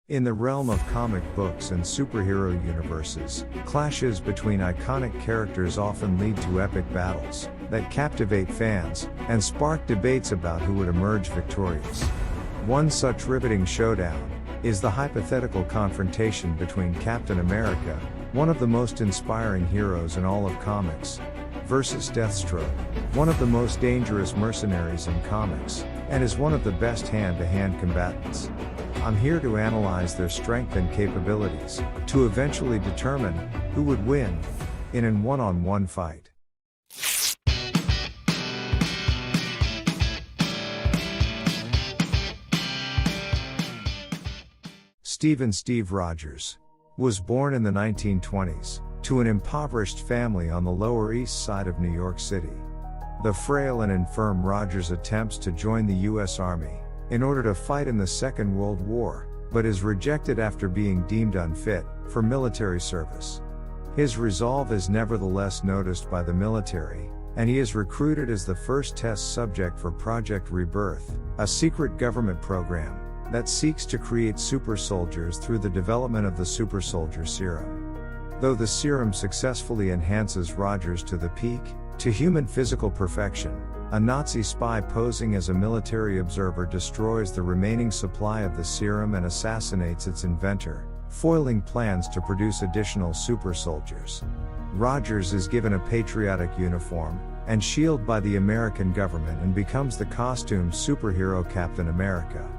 In the realm of comic books and superhero universes, clashes between iconic characters often lead to epic battles that captivate fans and spark debates about who would emerge victorious. One such riveting showdown is the hypothetical confrontation between Captain America, one of the most inspiring heroes in all of comics, versus Deathstroke, one of the most dangerous mercenaries in comics, and is one of the best hand-to-hand combatants. I'm here to analyze their strength and capabilities, to eventually determine who would win in an one-on-one fight. Steve Rogers was born in the 1920s to an impoverished family on the Lower East Side of New York City. The frail and infirm Rogers attempts to join the U.S. Army in order to fight in the Second World War, but is rejected after being deemed unfit for military service. His resolve is nevertheless noticed by the military, and he is recruited as the first test subject for Project Rebirth, a secret government program that seeks to create super soldiers through the development of the super soldier serum. Though the serum successfully enhances Rogers to the peak, to human physical perfection, a Nazi spy posing as a military observer destroys the remaining supply of the serum and assassinates its inventor, foiling plans to produce additional super soldiers. Rogers is given a patriotic uniform and shield by the American government and becomes the costume superhero Captain America.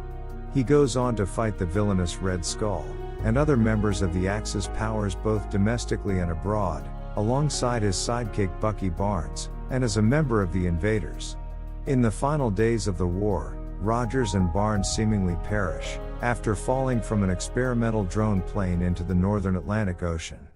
He goes on to fight the villainous Red Skull and other members of the Axis powers both domestically and abroad, alongside his sidekick Bucky Barnes, and as a member of the invaders. In the final days of the war, Rogers and Barnes seemingly perish after falling from an experimental drone plane into the northern Atlantic Ocean.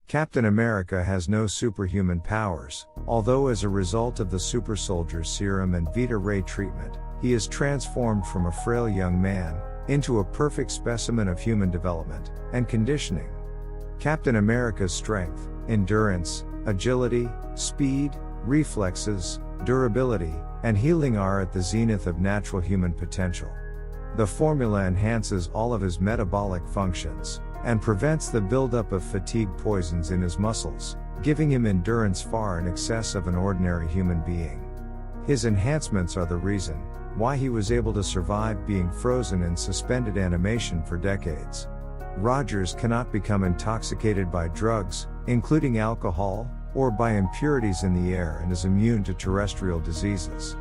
Captain America has no superhuman powers, although as a result of the super soldier serum and Vita Ray treatment, he is transformed from a frail young man into a perfect specimen of human development and conditioning. Captain America's strength, endurance, agility, speed, reflexes, durability, and healing are at the zenith of natural human potential. The formula enhances all of his metabolic functions and prevents the buildup of fatigue poisons in his muscles, giving him endurance far in excess of an ordinary human being. His enhancements are the reason why he was able to survive being frozen in suspended animation for decades. Rogers cannot become intoxicated by drugs, including alcohol, or by impurities in the air, and is immune to terrestrial diseases.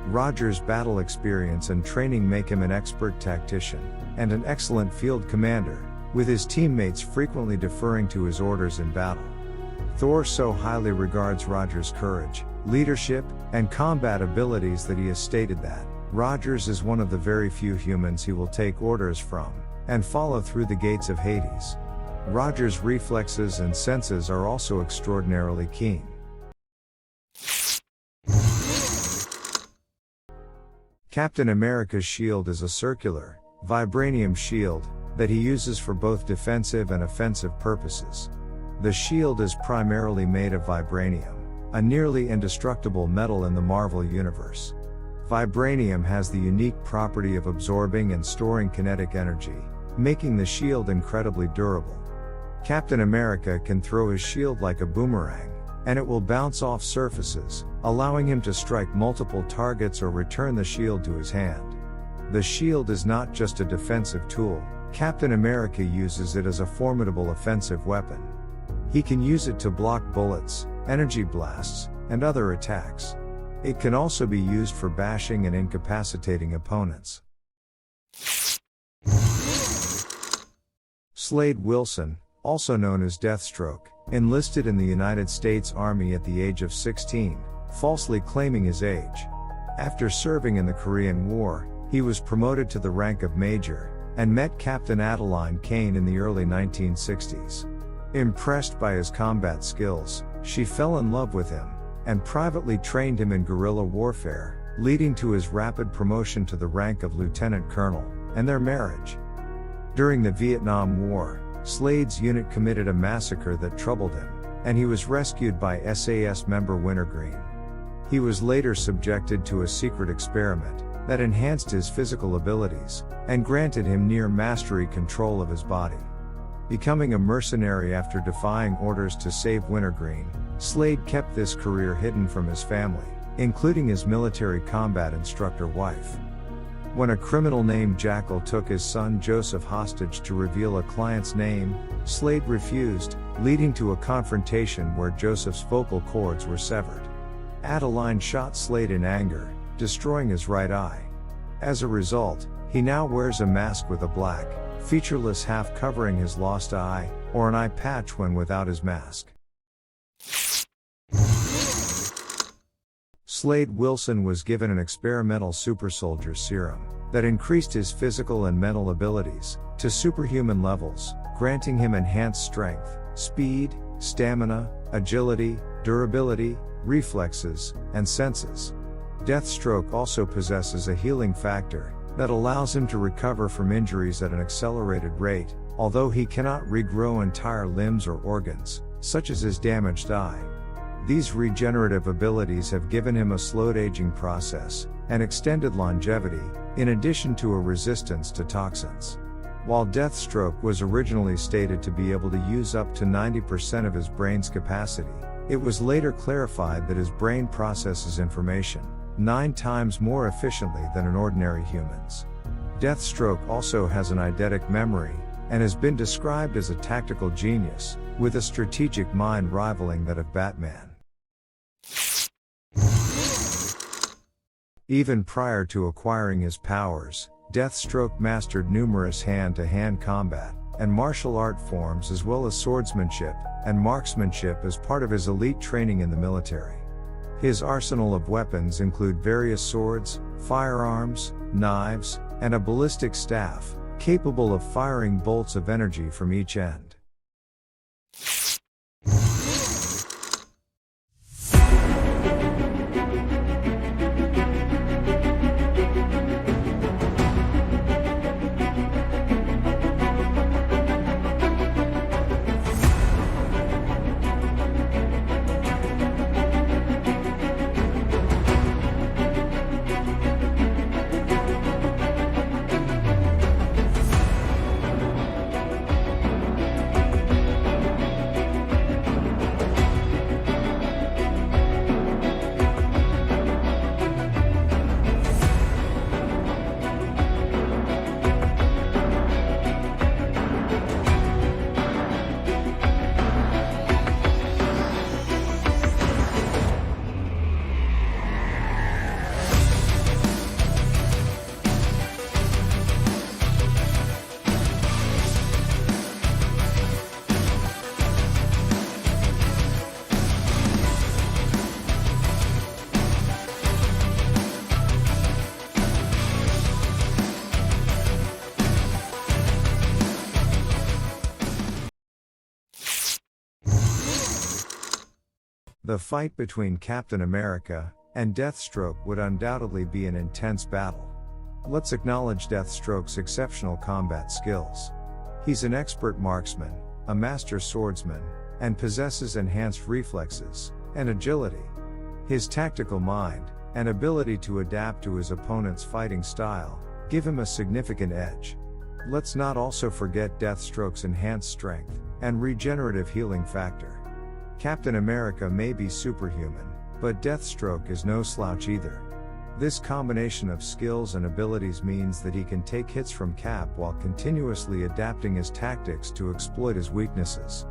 Rogers' battle experience and training make him an expert tactician and an excellent field commander, with his teammates frequently deferring to his orders in battle. Thor so highly regards Rogers' courage, leadership, and combat abilities that he has stated that Rogers is one of the very few humans he will take orders from and follow through the gates of Hades. Rogers' reflexes and senses are also extraordinarily keen. Captain America's shield is a circular, vibranium shield that he uses for both defensive and offensive purposes. The shield is primarily made of vibranium, a nearly indestructible metal in the Marvel Universe. Vibranium has the unique property of absorbing and storing kinetic energy, making the shield incredibly durable. Captain America can throw his shield like a boomerang, and it will bounce off surfaces, allowing him to strike multiple targets or return the shield to his hand. The shield is not just a defensive tool, Captain America uses it as a formidable offensive weapon. He can use it to block bullets, energy blasts, and other attacks. It can also be used for bashing and incapacitating opponents. Slade Wilson, also known as Deathstroke, enlisted in the United States Army at the age of 16, falsely claiming his age. After serving in the Korean War, he was promoted to the rank of major, and met Captain Adeline Kane in the early 1960s. Impressed by his combat skills, she fell in love with him, and privately trained him in guerrilla warfare, leading to his rapid promotion to the rank of lieutenant colonel, and their marriage. During the Vietnam War, Slade's unit committed a massacre that troubled him, and he was rescued by SAS member Wintergreen. He was later subjected to a secret experiment, that enhanced his physical abilities, and granted him near mastery control of his body. Becoming a mercenary after defying orders to save Wintergreen, Slade kept this career hidden from his family, including his military combat instructor wife. When a criminal named Jackal took his son Joseph hostage to reveal a client's name, Slade refused, leading to a confrontation where Joseph's vocal cords were severed. Adeline shot Slade in anger, destroying his right eye. As a result, he now wears a mask with a black, featureless half covering his lost eye, or an eye patch when without his mask. Slade Wilson was given an experimental supersoldier serum that increased his physical and mental abilities to superhuman levels, granting him enhanced strength, speed, stamina, agility, durability, reflexes, and senses. Deathstroke also possesses a healing factor that allows him to recover from injuries at an accelerated rate, although he cannot regrow entire limbs or organs, such as his damaged eye. These regenerative abilities have given him a slowed aging process and extended longevity, in addition to a resistance to toxins. While Deathstroke was originally stated to be able to use up to 90% of his brain's capacity, it was later clarified that his brain processes information 9 times more efficiently than an ordinary human's. Deathstroke also has an eidetic memory, and has been described as a tactical genius, with a strategic mind rivaling that of Batman. Even prior to acquiring his powers, Deathstroke mastered numerous hand-to-hand combat and martial art forms, as well as swordsmanship and marksmanship as part of his elite training in the military. His arsenal of weapons include various swords, firearms, knives, and a ballistic staff, capable of firing bolts of energy from each end. The fight between Captain America and Deathstroke would undoubtedly be an intense battle. Let's acknowledge Deathstroke's exceptional combat skills. He's an expert marksman, a master swordsman, and possesses enhanced reflexes and agility. His tactical mind and ability to adapt to his opponent's fighting style give him a significant edge. Let's not also forget Deathstroke's enhanced strength and regenerative healing factor. Captain America may be superhuman, but Deathstroke is no slouch either. This combination of skills and abilities means that he can take hits from Cap while continuously adapting his tactics to exploit his weaknesses.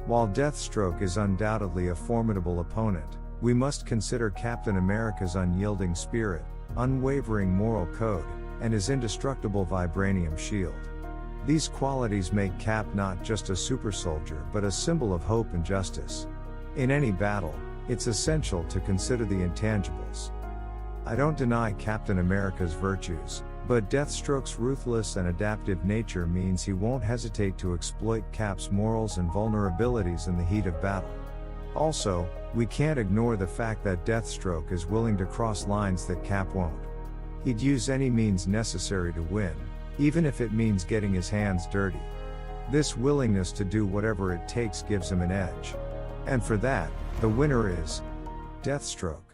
While Deathstroke is undoubtedly a formidable opponent, we must consider Captain America's unyielding spirit, unwavering moral code, and his indestructible vibranium shield. These qualities make Cap not just a super soldier but a symbol of hope and justice. In any battle, it's essential to consider the intangibles. I don't deny Captain America's virtues, but Deathstroke's ruthless and adaptive nature means he won't hesitate to exploit Cap's morals and vulnerabilities in the heat of battle. Also, we can't ignore the fact that Deathstroke is willing to cross lines that Cap won't. He'd use any means necessary to win, even if it means getting his hands dirty. This willingness to do whatever it takes gives him an edge. And for that, the winner is Deathstroke.